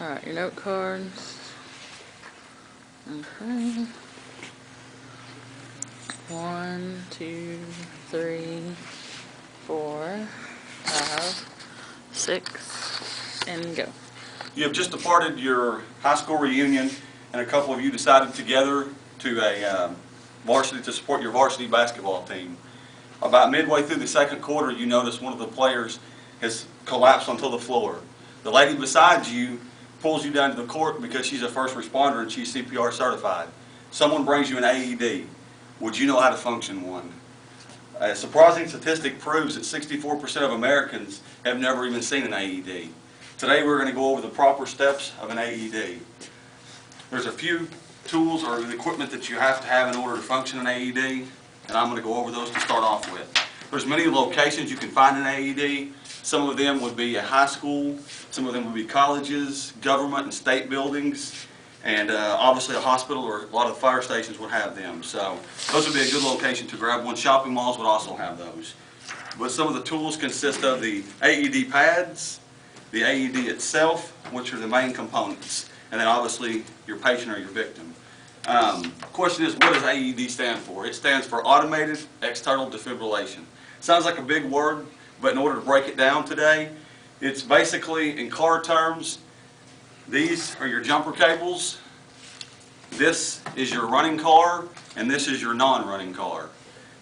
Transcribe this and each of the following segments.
Alright, your note cards. Okay. 1, 2, 3, 4, 5, 6, and go. You have just departed your high school reunion, and a couple of you decided together to support your varsity basketball team. About midway through the second quarter, you notice one of the players has collapsed onto the floor. The lady beside you pulls you down to the court because she's a first responder and she's CPR certified. Someone brings you an AED. Would you know how to function one? A surprising statistic proves that 64% of Americans have never even seen an AED. Today we're going to go over the proper steps of an AED. There's a few tools or equipment that you have to have in order to function an AED, and I'm going to go over those to start off with. There's many locations you can find an AED. Some of them would be a high school, some of them would be colleges, government and state buildings, and obviously a hospital or a lot of fire stations would have them. So those would be a good location to grab one. Shopping malls would also have those. But some of the tools consist of the AED pads, the AED itself, which are the main components, and then obviously your patient or your victim. Question is, what does AED stand for? It stands for Automated External Defibrillation. Sounds like a big word, but in order to break it down today, it's basically, in car terms, these are your jumper cables, this is your running car, and this is your non-running car.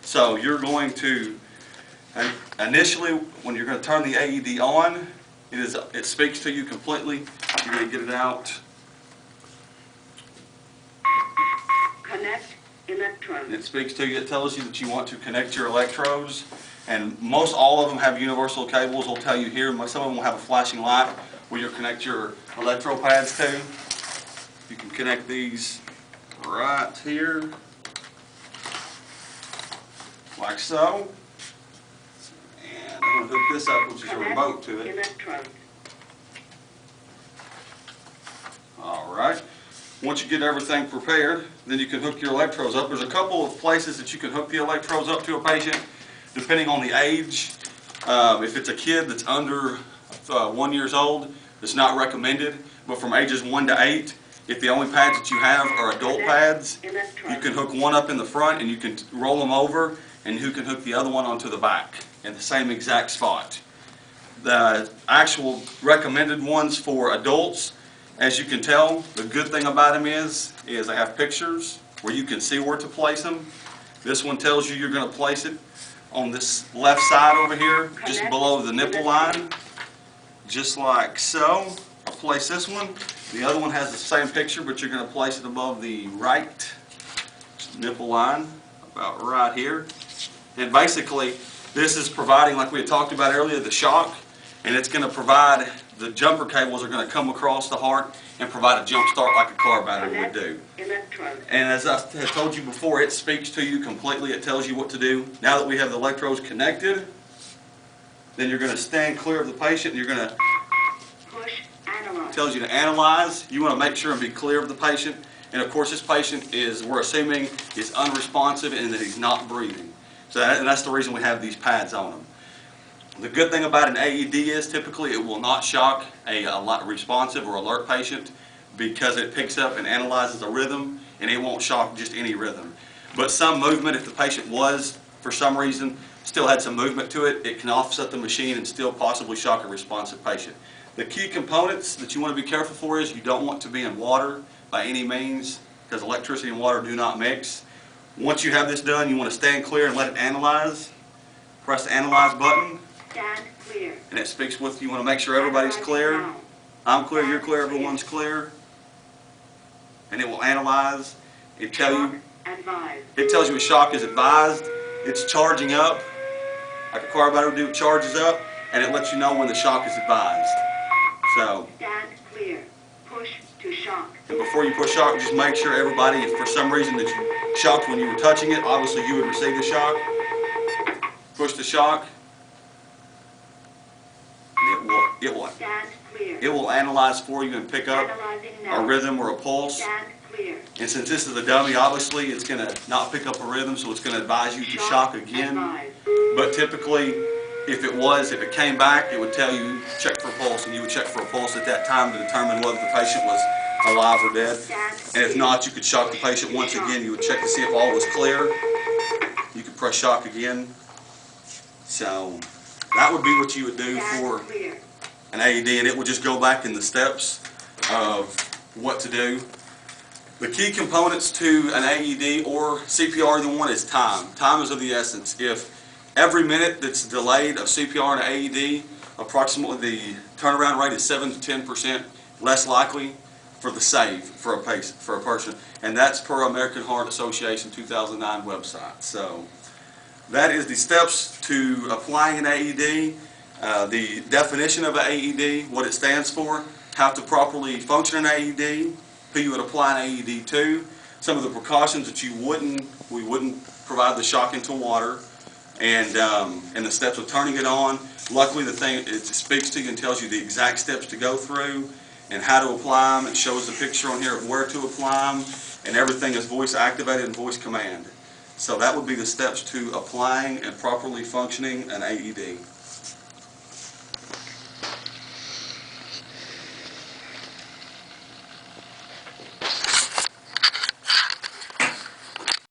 So you're going to, initially, when you're going to turn the AED on, it speaks to you completely. You're going to get it out. Connect electrodes. And it speaks to you. It tells you that you want to connect your electrodes. And most all of them have universal cables. It'll tell you here. Some of them will have a flashing light where you'll connect your electrode pads to. You can connect these right here, like so. And I'm going to hook this up, which is a remote to it. Electrodes. All right. Once you get everything prepared, then you can hook your electrodes up. There's a couple of places that you can hook the electrodes up to a patient, depending on the age. If it's a kid that's under 1 year old, it's not recommended. But from ages 1 to 8, if the only pads that you have are adult pads, you can hook one up in the front and you can roll them over, and you can hook the other one onto the back in the same exact spot. The actual recommended ones for adults, as you can tell, the good thing about them is they have pictures where you can see where to place them. This one tells you you're going to place it on this left side over here, just below the nipple line, just like so. I'll place this one. The other one has the same picture, but you're going to place it above the right nipple line, about right here. And basically, this is providing, like we had talked about earlier, the shock, and it's going to provide, the jumper cables are going to come across the heart and provide a jump start like a car battery would do. And as I had told you before, it speaks to you completely. It tells you what to do. Now that we have the electrodes connected, then you're going to stand clear of the patient and you're going to Push analyze. tells you to analyze. You want to make sure and be clear of the patient. And of course, this patient is, we're assuming, is unresponsive and that he's not breathing. So that's the reason we have these pads on him. The good thing about an AED is typically it will not shock a responsive or alert patient because it picks up and analyzes a rhythm, and it won't shock just any rhythm. But some movement, if the patient was, for some reason, still had some movement to it, it can offset the machine and still possibly shock a responsive patient. The key components that you want to be careful for is you don't want to be in water by any means, because electricity and water do not mix. Once you have this done, you want to stand clear and let it analyze. Press the analyze button. Stand clear. And it speaks with you. You want to make sure everybody's clear. I'm clear, you're clear, everyone's clear. And it will analyze. It tells you a shock is advised. It's charging up, like a car battery would do. It charges up, and it lets you know when the shock is advised. So, Stand clear. Push to shock. and before you push shock, just make sure everybody, if for some reason that you shocked when you were touching it, obviously you would receive the shock. Push the shock. It will analyze for you and pick up a rhythm or a pulse. And since this is a dummy, obviously it's going to not pick up a rhythm, so it's going to advise you to shock again. But typically, If it came back, it would tell you check for a pulse, and you would check for a pulse at that time to determine whether the patient was alive or dead. And if not, you could shock the patient once again. You would check to see if all was clear. You could press shock again. So that would be what you would do for an AED, and it would just go back in the steps of what to do. The key components to an AED or CPR, the one is time. Time is of the essence. If every minute that's delayed of CPR and AED, approximately the turnaround rate is 7 to 10% less likely for the save for a patient, for a person, and that's per American Heart Association 2009 website. So that is the steps to applying an AED, the definition of an AED, what it stands for, how to properly function an AED, who you would apply an AED to, some of the precautions that we wouldn't provide the shock into water, and the steps of turning it on. Luckily, the thing, it speaks to you and tells you the exact steps to go through and how to apply them. It shows the picture on here of where to apply them, and everything is voice activated and voice command. So that would be the steps to applying and properly functioning an AED.